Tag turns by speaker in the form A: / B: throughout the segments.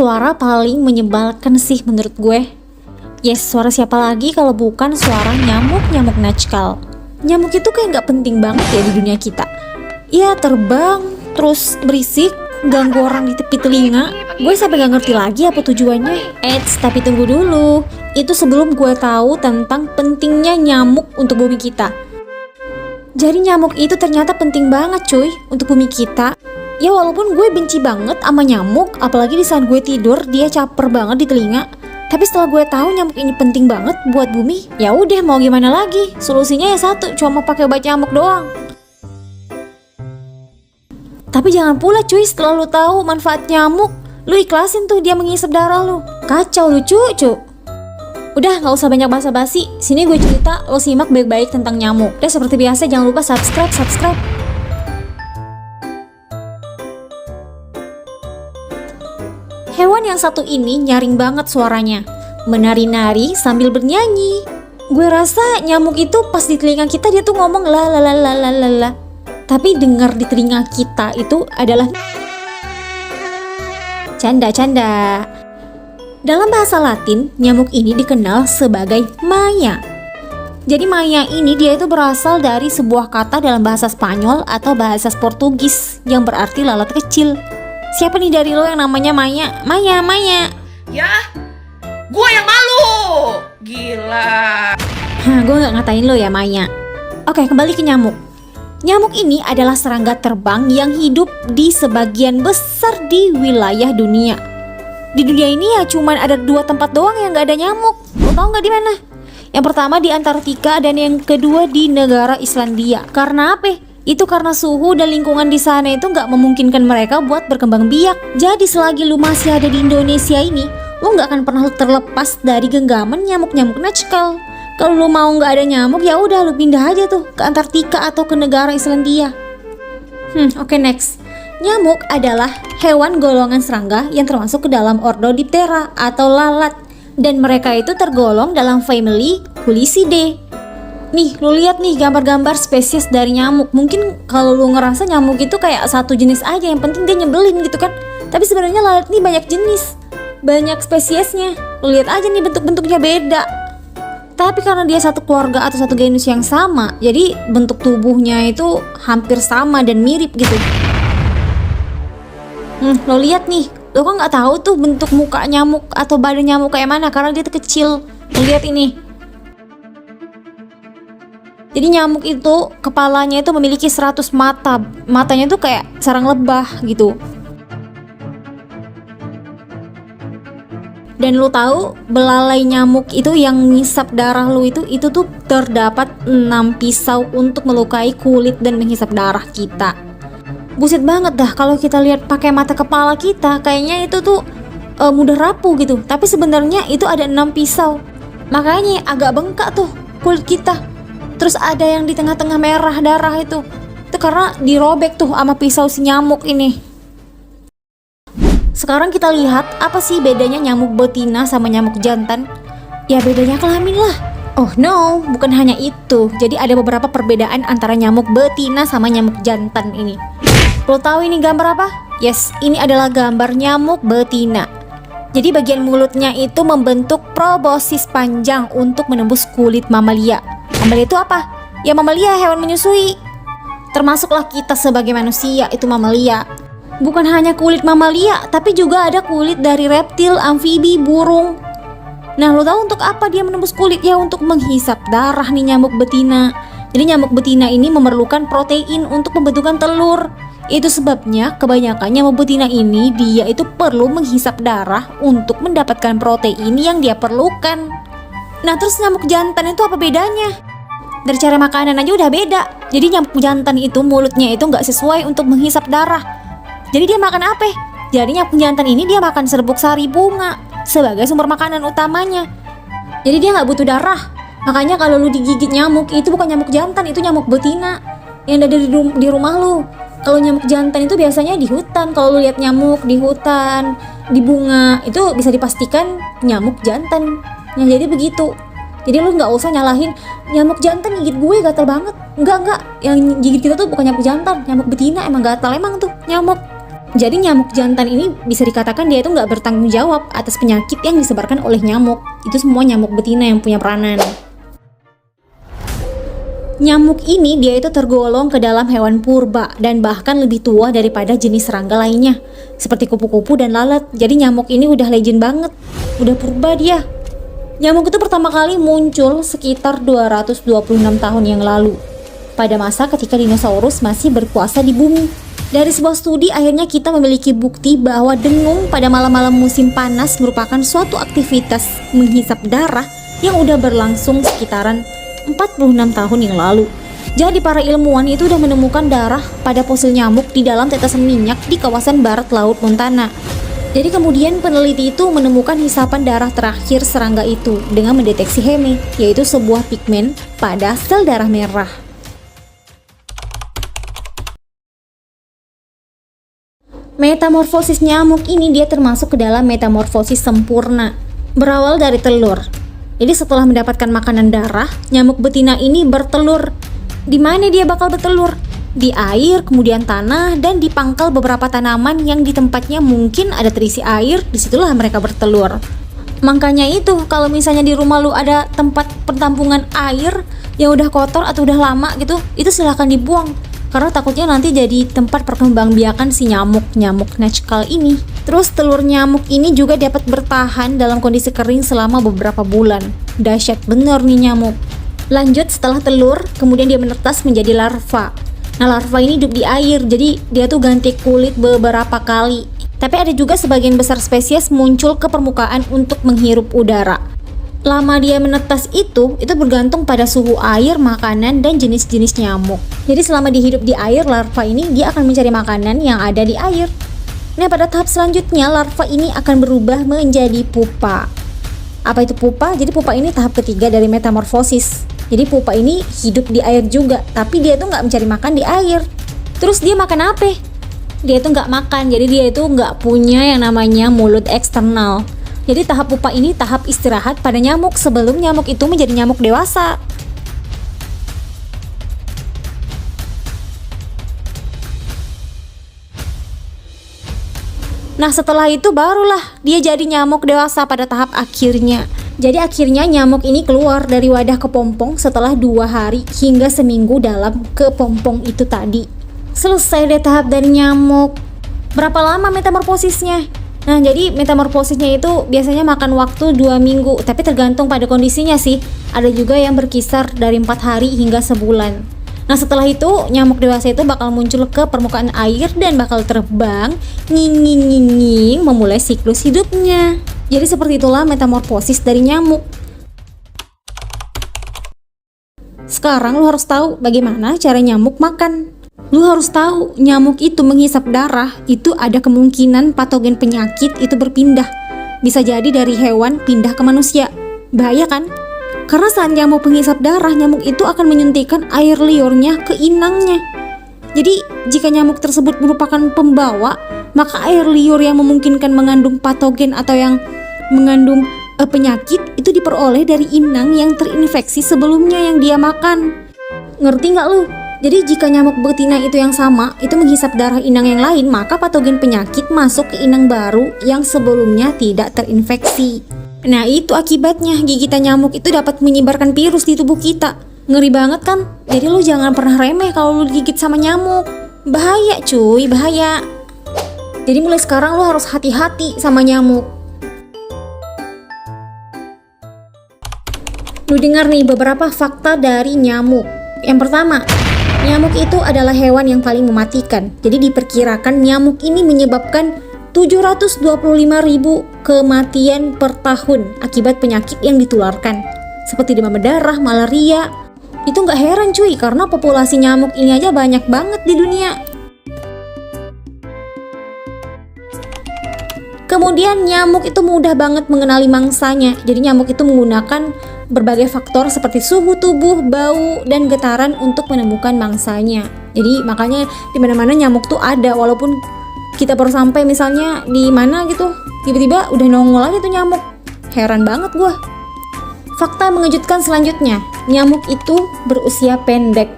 A: suara paling menyebalkan sih menurut gue. Yes, suara siapa lagi kalau bukan suara nyamuk Najkal. Nyamuk itu kayak gak penting banget ya di dunia kita. Ya terbang, terus berisik, ganggu orang di tepi telinga. Gue sampai gak ngerti lagi apa tujuannya. Tapi tunggu dulu. Itu sebelum gue tahu tentang pentingnya nyamuk untuk bumi kita. Jadi nyamuk itu ternyata penting banget cuy untuk bumi kita. Ya walaupun gue benci banget sama nyamuk, apalagi di saat gue tidur dia caper banget di telinga. Tapi setelah gue tahu nyamuk ini penting banget buat bumi, ya udah mau gimana lagi? Solusinya ya satu, cuma pakai obat nyamuk doang. Tapi jangan pula cuy, setelah lu tahu manfaat nyamuk, lu ikhlasin tuh dia menghisap darah lu. Kacau lu cuy. Udah gak usah banyak basa-basi, sini gue cerita, lo simak baik-baik tentang nyamuk. Dan seperti biasa jangan lupa subscribe. Hewan yang satu ini nyaring banget suaranya, menari-nari sambil bernyanyi. Gue rasa nyamuk itu pas di telinga kita dia tuh ngomong la la la la la la la. Tapi dengar di telinga kita itu adalah canda. Dalam bahasa Latin, nyamuk ini dikenal sebagai Maya. Jadi Maya ini dia itu berasal dari sebuah kata dalam bahasa Spanyol atau bahasa Portugis yang berarti lalat kecil. Siapa nih dari lo yang namanya Maya? Maya.
B: Ya, gue yang malu. Gila.
A: Gue gak ngatain lo ya Maya. Oke, kembali ke nyamuk. Nyamuk ini adalah serangga terbang yang hidup di sebagian besar di wilayah dunia. Di dunia ini ya cuman ada 2 tempat doang yang gak ada nyamuk. Lo tau gak di mana? Yang pertama di Antartika dan yang kedua di negara Islandia. Karena apa? Itu karena suhu dan lingkungan di sana itu nggak memungkinkan mereka buat berkembang biak. Jadi selagi lu masih ada di Indonesia ini, lu nggak akan pernah terlepas dari genggaman nyamuk Najkal. Kalau lu mau nggak ada nyamuk, ya udah lu pindah aja tuh ke Antartika atau ke negara Islandia. Oke, next. Nyamuk adalah hewan golongan serangga yang termasuk ke dalam ordo Diptera atau lalat, dan mereka itu tergolong dalam family Culicidae. Nih, lu lihat nih gambar-gambar spesies dari nyamuk. Mungkin kalau lu ngerasa nyamuk itu kayak satu jenis aja, yang penting dia nyebelin gitu kan. Tapi sebenarnya lalat nih banyak jenis, banyak spesiesnya. Lu lihat aja nih bentuk-bentuknya beda. Tapi karena dia satu keluarga atau satu genus yang sama, jadi bentuk tubuhnya itu hampir sama dan mirip gitu. Lo lihat nih, lo kan nggak tahu tuh bentuk muka nyamuk atau badan nyamuk kayak mana karena dia tuh kecil. Lo lihat ini. Jadi nyamuk itu kepalanya itu memiliki 100 mata. Matanya tuh kayak sarang lebah gitu. Dan lu tahu belalai nyamuk itu yang ngisap darah lu itu tuh terdapat 6 pisau untuk melukai kulit dan menghisap darah kita. Buset banget dah kalau kita lihat pakai mata kepala kita, kayaknya itu tuh mudah rapuh gitu. Tapi sebenarnya itu ada 6 pisau. Makanya agak bengkak tuh kulit kita. Terus ada yang di tengah-tengah merah darah itu karena dirobek tuh sama pisau si nyamuk ini. Sekarang kita lihat apa sih bedanya nyamuk betina sama nyamuk jantan. Ya bedanya kelamin lah. Oh no, bukan hanya itu. Jadi ada beberapa perbedaan antara nyamuk betina sama nyamuk jantan ini. Lo tahu ini gambar apa? Yes, ini adalah gambar nyamuk betina. Jadi bagian mulutnya itu membentuk proboscis panjang untuk menembus kulit mamalia. Mamalia itu apa? Ya mamalia, hewan menyusui. Termasuklah kita sebagai manusia, itu mamalia. Bukan hanya kulit mamalia, tapi juga ada kulit dari reptil, amfibi, burung. Nah, lo tahu untuk apa dia menembus kulit? Ya untuk menghisap darah nih nyamuk betina. Jadi nyamuk betina ini memerlukan protein untuk pembentukan telur. Itu sebabnya kebanyakan nyamuk betina ini dia itu perlu menghisap darah untuk mendapatkan protein yang dia perlukan. Nah, terus nyamuk jantan itu apa bedanya? Dari cara makanan aja udah beda. Jadi nyamuk jantan itu mulutnya itu nggak sesuai untuk menghisap darah. Jadi dia makan apa? Jadi nyamuk jantan ini dia makan serbuk sari bunga sebagai sumber makanan utamanya. Jadi dia nggak butuh darah. Makanya kalau lu digigit nyamuk itu bukan nyamuk jantan, itu nyamuk betina yang ada di rumah lu. Kalau nyamuk jantan itu biasanya di hutan. Kalau lu lihat nyamuk di hutan, di bunga, itu bisa dipastikan nyamuk jantan. Nah, jadi begitu. Jadi lu nggak usah nyalahin nyamuk jantan gigit gue gatal banget. Enggak. Yang gigit kita tuh bukan nyamuk jantan, nyamuk betina emang gatal emang tuh nyamuk. Jadi nyamuk jantan ini bisa dikatakan dia itu nggak bertanggung jawab atas penyakit yang disebarkan oleh nyamuk. Itu semua nyamuk betina yang punya peranan. Nyamuk ini dia itu tergolong ke dalam hewan purba dan bahkan lebih tua daripada jenis serangga lainnya seperti kupu-kupu dan lalat. Jadi nyamuk ini udah legend banget, udah purba dia. Nyamuk itu pertama kali muncul sekitar 226 tahun yang lalu pada masa ketika dinosaurus masih berkuasa di bumi. Dari sebuah studi akhirnya kita memiliki bukti bahwa dengung pada malam-malam musim panas merupakan suatu aktivitas menghisap darah yang udah berlangsung sekitaran 46 tahun yang lalu. Jadi para ilmuwan itu udah menemukan darah pada fosil nyamuk di dalam tetesan minyak di kawasan barat laut Montana. Jadi kemudian peneliti itu menemukan hisapan darah terakhir serangga itu dengan mendeteksi heme, yaitu sebuah pigmen pada sel darah merah. Metamorfosis nyamuk ini dia termasuk ke dalam metamorfosis sempurna, berawal dari telur. Jadi setelah mendapatkan makanan darah, nyamuk betina ini bertelur. Di mana dia bakal bertelur? Di air, kemudian tanah, dan di pangkal beberapa tanaman yang di tempatnya mungkin ada terisi air, disitulah mereka bertelur. Makanya itu, kalau misalnya di rumah lu ada tempat penampungan air yang udah kotor atau udah lama gitu, itu silahkan dibuang. Karena takutnya nanti jadi tempat perkembangbiakan si nyamuk Nutshell ini. Terus telur nyamuk ini juga dapat bertahan dalam kondisi kering selama beberapa bulan. Dahsyat bener nih nyamuk. Lanjut setelah telur, kemudian dia menetas menjadi larva. Nah larva ini hidup di air, jadi dia tuh ganti kulit beberapa kali. Tapi ada juga sebagian besar spesies muncul ke permukaan untuk menghirup udara. Lama dia menetas itu bergantung pada suhu air, makanan, dan jenis-jenis nyamuk. Jadi selama dia hidup di air, larva ini dia akan mencari makanan yang ada di air. Nah pada tahap selanjutnya, larva ini akan berubah menjadi pupa. Apa itu pupa? Jadi pupa ini tahap ketiga dari metamorfosis. Jadi pupa ini hidup di air juga, tapi dia tuh nggak mencari makan di air. Terus dia makan apa? Dia tuh nggak makan, jadi dia itu nggak punya yang namanya mulut eksternal. Jadi tahap pupa ini tahap istirahat pada nyamuk sebelum nyamuk itu menjadi nyamuk dewasa. Nah setelah itu barulah dia jadi nyamuk dewasa pada tahap akhirnya. Jadi akhirnya nyamuk ini keluar dari wadah kepompong setelah 2 hari hingga seminggu dalam kepompong itu tadi. Selesai deh tahap dari nyamuk. Berapa lama metamorfosisnya? Nah jadi metamorfosisnya itu biasanya makan waktu 2 minggu, tapi tergantung pada kondisinya sih. Ada juga yang berkisar dari 4 hari hingga sebulan. Nah setelah itu nyamuk dewasa itu bakal muncul ke permukaan air dan bakal terbang nging memulai siklus hidupnya. Jadi seperti itulah metamorfosis dari nyamuk. Sekarang lo harus tahu bagaimana cara nyamuk makan. Lu harus tahu, nyamuk itu menghisap darah, itu ada kemungkinan patogen penyakit itu berpindah. Bisa jadi dari hewan pindah ke manusia. Bahaya kan? Karena saat nyamuk menghisap darah, nyamuk itu akan menyuntikkan air liurnya ke inangnya. Jadi, jika nyamuk tersebut merupakan pembawa, maka air liur yang memungkinkan mengandung patogen atau yang mengandung penyakit itu diperoleh dari inang yang terinfeksi sebelumnya yang dia makan. Ngerti nggak lu? Jadi jika nyamuk betina itu yang sama, itu menghisap darah inang yang lain, maka patogen penyakit masuk ke inang baru yang sebelumnya tidak terinfeksi. Nah itu akibatnya, gigitan nyamuk itu dapat menyebarkan virus di tubuh kita. Ngeri banget kan? Jadi lu jangan pernah remeh kalau lu digigit sama nyamuk. Bahaya cuy, bahaya. Jadi mulai sekarang lu harus hati-hati sama nyamuk. Lu dengar nih beberapa fakta dari nyamuk. Yang pertama, nyamuk itu adalah hewan yang paling mematikan. Jadi diperkirakan nyamuk ini menyebabkan 725.000 kematian per tahun akibat penyakit yang ditularkan seperti demam berdarah, malaria. Itu nggak heran cuy, karena populasi nyamuk ini aja banyak banget di dunia. Kemudian nyamuk itu mudah banget mengenali mangsanya. Jadi nyamuk itu menggunakan berbagai faktor seperti suhu tubuh, bau, dan getaran untuk menemukan mangsanya. Jadi makanya di mana-mana nyamuk tuh ada, walaupun kita baru sampai misalnya di mana gitu, tiba-tiba udah nongol aja tuh nyamuk. Heran banget gua. Fakta mengejutkan selanjutnya, nyamuk itu berusia pendek.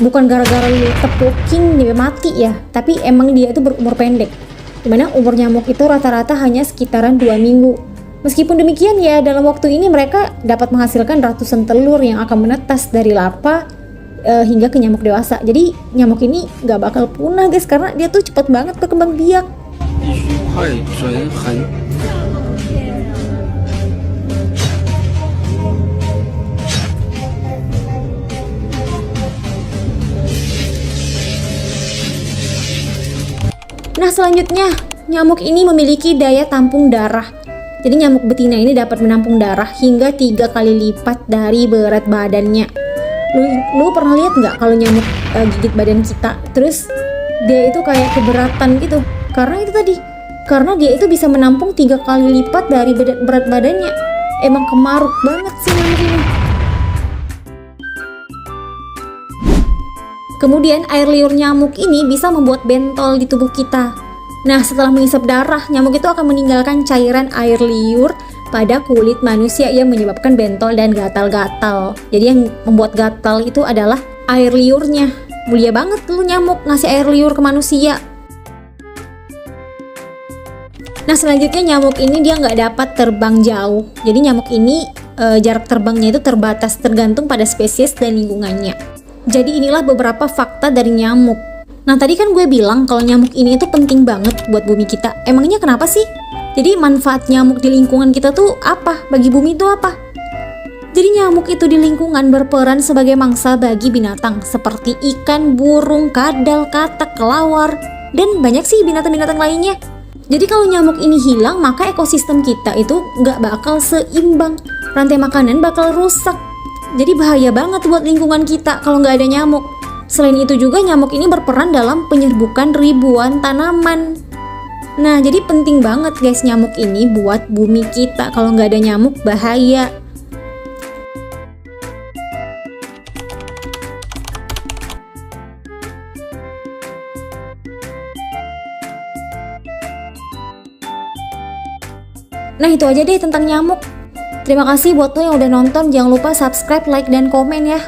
A: bukan gara-gara lu tepukin dia mati ya, tapi emang dia itu berumur pendek. Dimana umur nyamuk itu rata-rata hanya sekitaran 2 minggu. Meskipun demikian ya, dalam waktu ini mereka dapat menghasilkan ratusan telur yang akan menetas dari larva hingga ke nyamuk dewasa. Jadi nyamuk ini gak bakal punah guys, karena dia tuh cepet banget berkembang biak.
C: 必须快准狠。
A: Nah selanjutnya, nyamuk ini memiliki daya tampung darah. Jadi nyamuk betina ini dapat menampung darah hingga 3 kali lipat dari berat badannya. Lu pernah lihat nggak kalau nyamuk gigit badan kita, terus dia itu kayak keberatan gitu? Karena itu tadi, karena dia itu bisa menampung 3 kali lipat dari berat badannya. Emang kemaruk banget sih nyamuk ini. Kemudian air liur nyamuk ini bisa membuat bentol di tubuh kita. Nah setelah menghisap darah, nyamuk itu akan meninggalkan cairan air liur pada kulit manusia yang menyebabkan bentol dan gatal-gatal. Jadi yang membuat gatal itu adalah air liurnya. Mulia banget lu nyamuk ngasih air liur ke manusia. Nah selanjutnya nyamuk ini dia nggak dapat terbang jauh. Jadi nyamuk ini jarak terbangnya itu terbatas, tergantung pada spesies dan lingkungannya. Jadi inilah beberapa fakta dari nyamuk. Nah tadi kan gue bilang kalau nyamuk ini itu penting banget buat bumi kita. Emangnya kenapa sih? Jadi manfaat nyamuk di lingkungan kita tuh apa? Bagi bumi itu apa? Jadi nyamuk itu di lingkungan berperan sebagai mangsa bagi binatang seperti ikan, burung, kadal, katak, kelawar, dan banyak sih binatang-binatang lainnya. Jadi kalau nyamuk ini hilang, maka ekosistem kita itu nggak bakal seimbang. Rantai makanan bakal rusak. Jadi bahaya banget buat lingkungan kita kalau nggak ada nyamuk. Selain itu juga nyamuk ini berperan dalam penyerbukan ribuan tanaman. Nah jadi penting banget guys nyamuk ini buat bumi kita. Kalau nggak ada nyamuk bahaya. Nah itu aja deh tentang nyamuk. Terima kasih buat lo yang udah nonton. Jangan lupa subscribe, like, dan komen ya.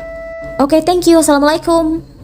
A: Oke, thank you. Assalamualaikum.